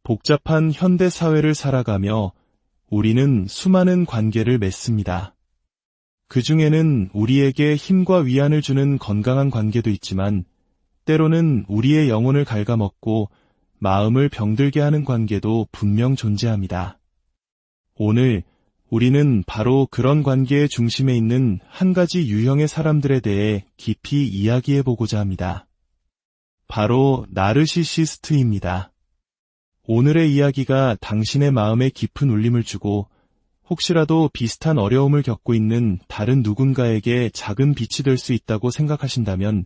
복잡한 현대 사회를 살아가며 우리는 수많은 관계를 맺습니다. 그 중에는 우리에게 힘과 위안을 주는 건강한 관계도 있지만 때로는 우리의 영혼을 갉아먹고 마음을 병들게 하는 관계도 분명 존재합니다. 오늘 우리는 바로 그런 관계의 중심에 있는 한 가지 유형의 사람들에 대해 깊이 이야기해보고자 합니다. 바로 나르시시스트입니다. 오늘의 이야기가 당신의 마음에 깊은 울림을 주고 혹시라도 비슷한 어려움을 겪고 있는 다른 누군가에게 작은 빛이 될 수 있다고 생각하신다면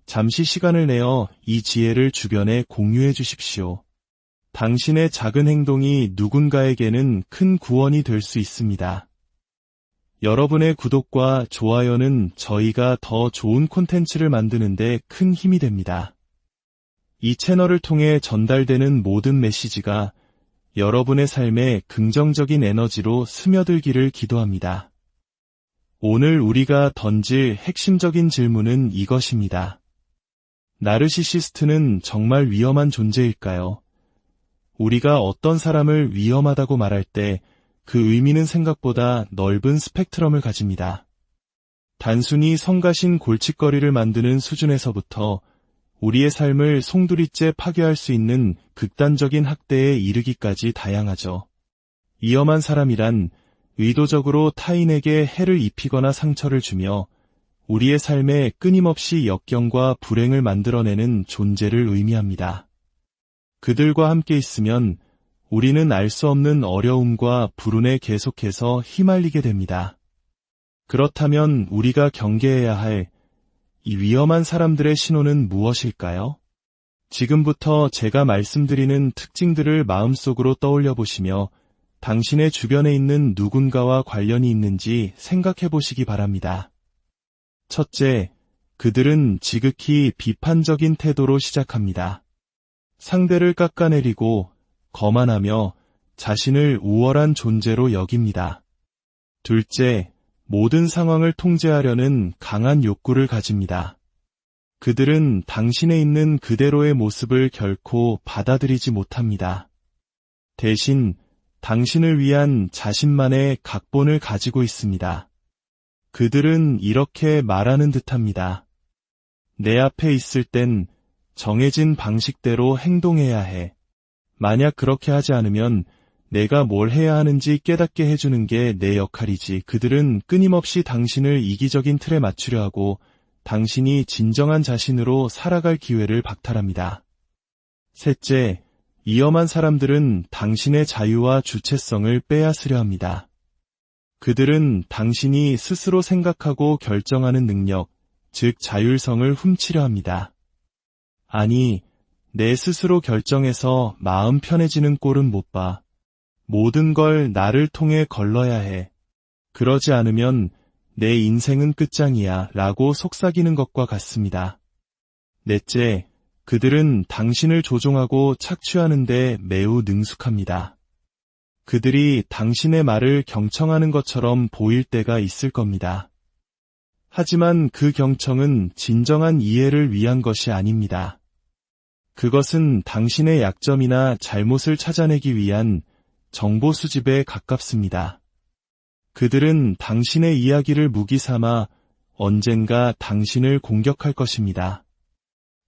잠시 시간을 내어 이 지혜를 주변에 공유해 주십시오. 당신의 작은 행동이 누군가에게는 큰 구원이 될 수 있습니다. 여러분의 구독과 좋아요는 저희가 더 좋은 콘텐츠를 만드는데 큰 힘이 됩니다. 이 채널을 통해 전달되는 모든 메시지가 여러분의 삶에 긍정적인 에너지로 스며들기를 기도합니다. 오늘 우리가 던질 핵심적인 질문은 이것입니다. 나르시시스트는 정말 위험한 존재일까요? 우리가 어떤 사람을 위험하다고 말할 때 그 의미는 생각보다 넓은 스펙트럼을 가집니다. 단순히 성가신 골칫거리를 만드는 수준에서부터 우리의 삶을 송두리째 파괴할 수 있는 극단적인 학대에 이르기까지 다양하죠. 위험한 사람이란 의도적으로 타인에게 해를 입히거나 상처를 주며 우리의 삶에 끊임없이 역경과 불행을 만들어내는 존재를 의미합니다. 그들과 함께 있으면 우리는 알 수 없는 어려움과 불운에 계속해서 휘말리게 됩니다. 그렇다면 우리가 경계해야 할 이 위험한 사람들의 신호는 무엇일까요? 지금부터 제가 말씀드리는 특징들을 마음속으로 떠올려 보시며 당신의 주변에 있는 누군가와 관련이 있는지 생각해 보시기 바랍니다. 첫째, 그들은 지극히 비판적인 태도로 시작합니다. 상대를 깎아내리고 거만하며 자신을 우월한 존재로 여깁니다. 둘째, 모든 상황을 통제하려는 강한 욕구를 가집니다. 그들은 당신에 있는 그대로의 모습을 결코 받아들이지 못합니다. 대신 당신을 위한 자신만의 각본을 가지고 있습니다. 그들은 이렇게 말하는 듯합니다. 내 앞에 있을 땐 정해진 방식대로 행동해야 해. 만약 그렇게 하지 않으면 내가 뭘 해야 하는지 깨닫게 해주는 게 내 역할이지. 그들은 끊임없이 당신을 이기적인 틀에 맞추려 하고 당신이 진정한 자신으로 살아갈 기회를 박탈합니다. 셋째, 위험한 사람들은 당신의 자유와 주체성을 빼앗으려 합니다. 그들은 당신이 스스로 생각하고 결정하는 능력, 즉 자율성을 훔치려 합니다. 아니, 내 스스로 결정해서 마음 편해지는 꼴은 못 봐. 모든 걸 나를 통해 걸러야 해. 그러지 않으면 내 인생은 끝장이야 라고 속삭이는 것과 같습니다. 넷째, 그들은 당신을 조종하고 착취하는데 매우 능숙합니다. 그들이 당신의 말을 경청하는 것처럼 보일 때가 있을 겁니다. 하지만 그 경청은 진정한 이해를 위한 것이 아닙니다. 그것은 당신의 약점이나 잘못을 찾아내기 위한 정보 수집에 가깝습니다. 그들은 당신의 이야기를 무기 삼아 언젠가 당신을 공격할 것입니다.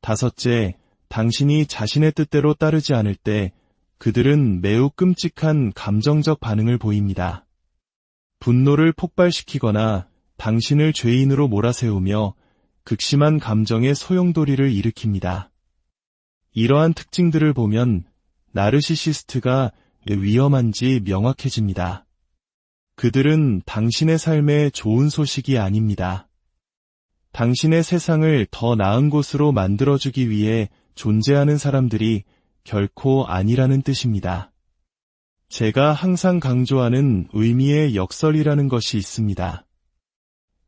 다섯째, 당신이 자신의 뜻대로 따르지 않을 때 그들은 매우 끔찍한 감정적 반응을 보입니다. 분노를 폭발시키거나 당신을 죄인으로 몰아세우며 극심한 감정의 소용돌이를 일으킵니다. 이러한 특징들을 보면 나르시시스트가 왜 위험한지 명확해집니다. 그들은 당신의 삶에 좋은 소식이 아닙니다. 당신의 세상을 더 나은 곳으로 만들어주기 위해 존재하는 사람들이 결코 아니라는 뜻입니다. 제가 항상 강조하는 의미의 역설이라는 것이 있습니다.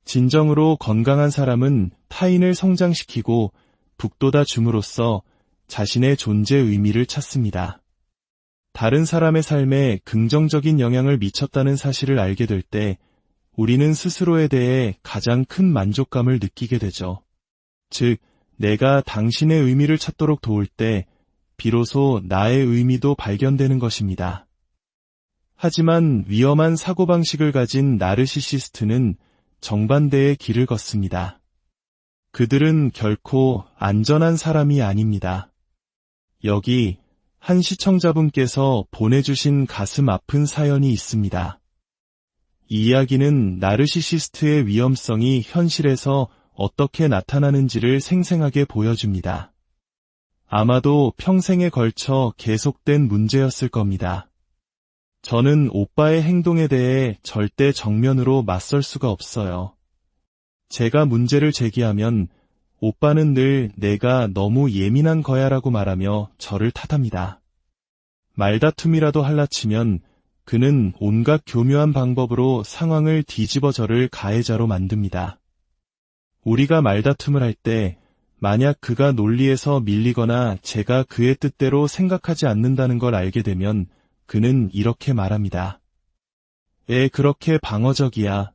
진정으로 건강한 사람은 타인을 성장시키고 북돋아 줌으로써 자신의 존재 의미를 찾습니다. 다른 사람의 삶에 긍정적인 영향을 미쳤다는 사실을 알게 될 때 우리는 스스로에 대해 가장 큰 만족감을 느끼게 되죠. 즉, 내가 당신의 의미를 찾도록 도울 때 비로소 나의 의미도 발견되는 것입니다. 하지만 위험한 사고방식을 가진 나르시시스트는 정반대의 길을 걷습니다. 그들은 결코 안전한 사람이 아닙니다. 여기 한 시청자분께서 보내주신 가슴 아픈 사연이 있습니다. 이 이야기는 나르시시스트의 위험성이 현실에서 어떻게 나타나는지를 생생하게 보여줍니다. 아마도 평생에 걸쳐 계속된 문제였을 겁니다. 저는 오빠의 행동에 대해 절대 정면으로 맞설 수가 없어요. 제가 문제를 제기하면 오빠는 늘 내가 너무 예민한 거야라고 말하며 저를 탓합니다. 말다툼이라도 할라치면 그는 온갖 교묘한 방법으로 상황을 뒤집어 저를 가해자로 만듭니다. 우리가 말다툼을 할 때 만약 그가 논리에서 밀리거나 제가 그의 뜻대로 생각하지 않는다는 걸 알게 되면 그는 이렇게 말합니다. 그렇게 방어적이야.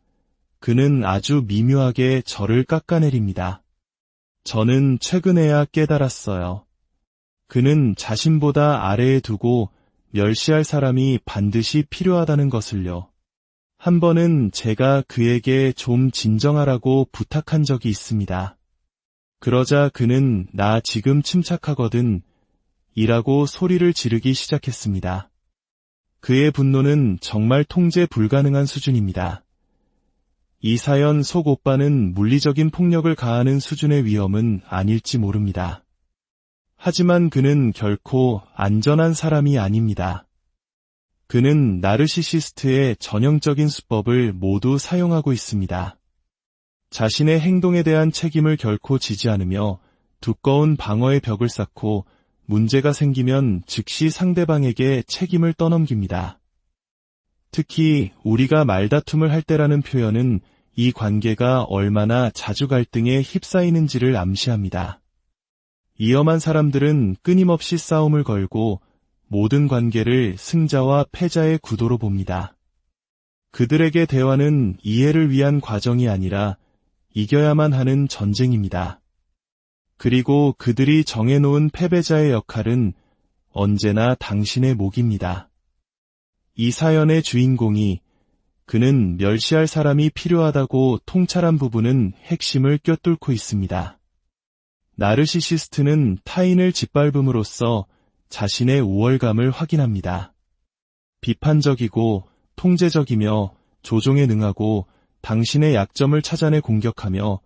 그는 아주 미묘하게 저를 깎아내립니다. 저는 최근에야 깨달았어요. 그는 자신보다 아래에 두고 멸시할 사람이 반드시 필요하다는 것을요. 한 번은 제가 그에게 좀 진정하라고 부탁한 적이 있습니다. 그러자 그는 나 지금 침착하거든 이라고 소리를 지르기 시작했습니다. 그의 분노는 정말 통제 불가능한 수준입니다. 이 사연 속 오빠는 물리적인 폭력을 가하는 수준의 위험은 아닐지 모릅니다. 하지만 그는 결코 안전한 사람이 아닙니다. 그는 나르시시스트의 전형적인 수법을 모두 사용하고 있습니다. 자신의 행동에 대한 책임을 결코 지지 않으며 두꺼운 방어의 벽을 쌓고 문제가 생기면 즉시 상대방에게 책임을 떠넘깁니다. 특히 우리가 말다툼을 할 때라는 표현은 이 관계가 얼마나 자주 갈등에 휩싸이는지를 암시합니다. 위험한 사람들은 끊임없이 싸움을 걸고 모든 관계를 승자와 패자의 구도로 봅니다. 그들에게 대화는 이해를 위한 과정이 아니라 이겨야만 하는 전쟁입니다. 그리고 그들이 정해놓은 패배자의 역할은 언제나 당신의 몫입니다. 이 사연의 주인공이 그는 멸시할 사람이 필요하다고 통찰한 부분은 핵심을 꿰뚫고 있습니다. 나르시시스트는 타인을 짓밟음으로써 자신의 우월감을 확인합니다. 비판적이고 통제적이며 조종에 능하고 당신의 약점을 찾아내 공격하며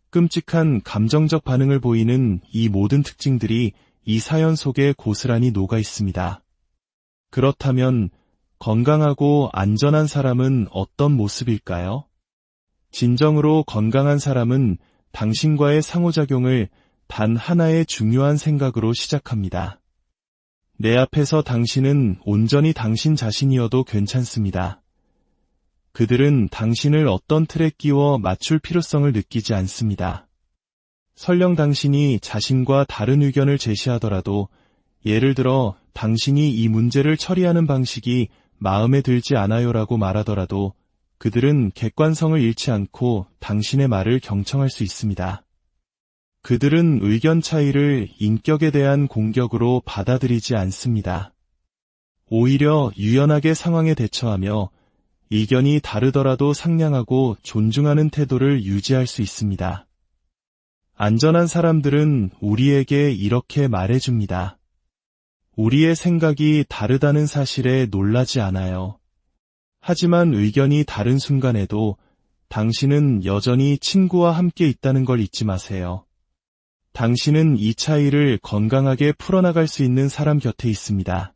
끔찍한 감정적 반응을 보이는 이 모든 특징들이 이 사연 속에 고스란히 녹아 있습니다. 그렇다면 건강하고 안전한 사람은 어떤 모습일까요? 진정으로 건강한 사람은 당신과의 상호작용을 단 하나의 중요한 생각으로 시작합니다. 내 앞에서 당신은 온전히 당신 자신이어도 괜찮습니다. 그들은 당신을 어떤 틀에 끼워 맞출 필요성을 느끼지 않습니다. 설령 당신이 자신과 다른 의견을 제시하더라도, 예를 들어 당신이 이 문제를 처리하는 방식이 마음에 들지 않아요라고 말하더라도 그들은 객관성을 잃지 않고 당신의 말을 경청할 수 있습니다. 그들은 의견 차이를 인격에 대한 공격으로 받아들이지 않습니다. 오히려 유연하게 상황에 대처하며 의견이 다르더라도 상냥하고 존중하는 태도를 유지할 수 있습니다. 안전한 사람들은 우리에게 이렇게 말해줍니다. 우리의 생각이 다르다는 사실에 놀라지 않아요. 하지만 의견이 다른 순간에도 당신은 여전히 친구와 함께 있다는 걸 잊지 마세요. 당신은 이 차이를 건강하게 풀어나갈 수 있는 사람 곁에 있습니다.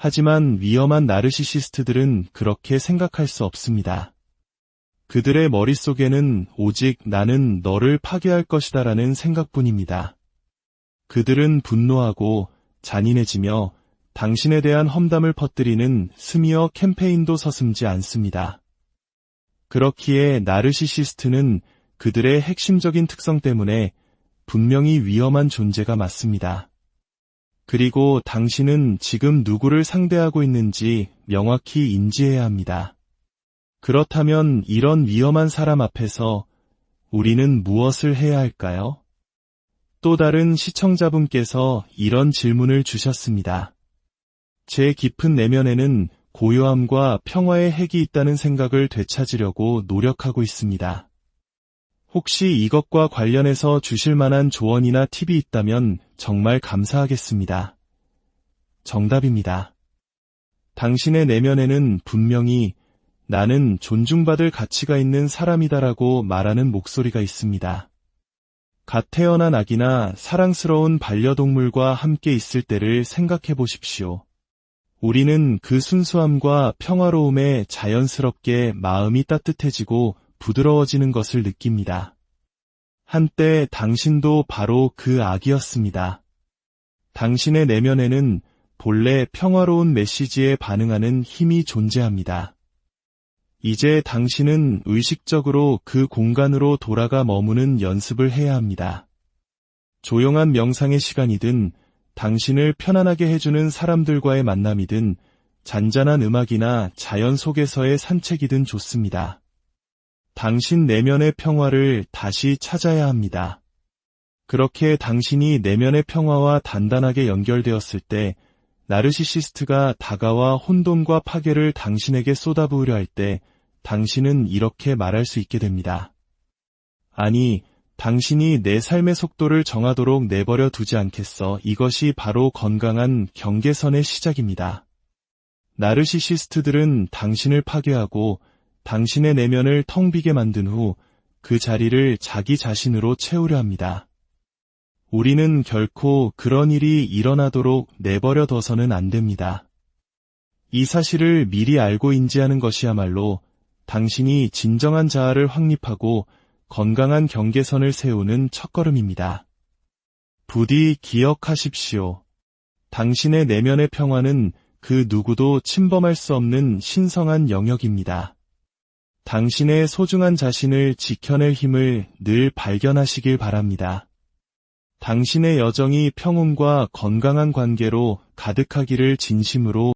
하지만 위험한 나르시시스트들은 그렇게 생각할 수 없습니다. 그들의 머릿속에는 오직 나는 너를 파괴할 것이다라는 생각뿐입니다. 그들은 분노하고 잔인해지며 당신에 대한 험담을 퍼뜨리는 스미어 캠페인도 서슴지 않습니다. 그렇기에 나르시시스트는 그들의 핵심적인 특성 때문에 분명히 위험한 존재가 맞습니다. 그리고 당신은 지금 누구를 상대하고 있는지 명확히 인지해야 합니다. 그렇다면 이런 위험한 사람 앞에서 우리는 무엇을 해야 할까요? 또 다른 시청자분께서 이런 질문을 주셨습니다. 제 깊은 내면에는 고요함과 평화의 핵이 있다는 생각을 되찾으려고 노력하고 있습니다. 혹시 이것과 관련해서 주실 만한 조언이나 팁이 있다면 정말 감사하겠습니다. 정답입니다. 당신의 내면에는 분명히 나는 존중받을 가치가 있는 사람이다라고 말하는 목소리가 있습니다. 갓 태어난 아기나 사랑스러운 반려동물과 함께 있을 때를 생각해 보십시오. 우리는 그 순수함과 평화로움에 자연스럽게 마음이 따뜻해지고 부드러워지는 것을 느낍니다. 한때 당신도 바로 그 아기였습니다. 당신의 내면에는 본래 평화로운 메시지에 반응하는 힘이 존재합니다. 이제 당신은 의식적으로 그 공간으로 돌아가 머무는 연습을 해야 합니다. 조용한 명상의 시간이든 당신을 편안하게 해주는 사람들과의 만남이든 잔잔한 음악이나 자연 속에서의 산책이든 좋습니다. 당신 내면의 평화를 다시 찾아야 합니다. 그렇게 당신이 내면의 평화와 단단하게 연결되었을 때 나르시시스트가 다가와 혼돈과 파괴를 당신에게 쏟아부으려 할 때 당신은 이렇게 말할 수 있게 됩니다. 아니, 당신이 내 삶의 속도를 정하도록 내버려 두지 않겠어. 이것이 바로 건강한 경계선의 시작입니다. 나르시시스트들은 당신을 파괴하고 당신의 내면을 텅 비게 만든 후 그 자리를 자기 자신으로 채우려 합니다. 우리는 결코 그런 일이 일어나도록 내버려 둬서는 안 됩니다. 이 사실을 미리 알고 인지하는 것이야말로 당신이 진정한 자아를 확립하고 건강한 경계선을 세우는 첫걸음입니다. 부디 기억하십시오. 당신의 내면의 평화는 그 누구도 침범할 수 없는 신성한 영역입니다. 당신의 소중한 자신을 지켜낼 힘을 늘 발견하시길 바랍니다. 당신의 여정이 평온과 건강한 관계로 가득하기를 진심으로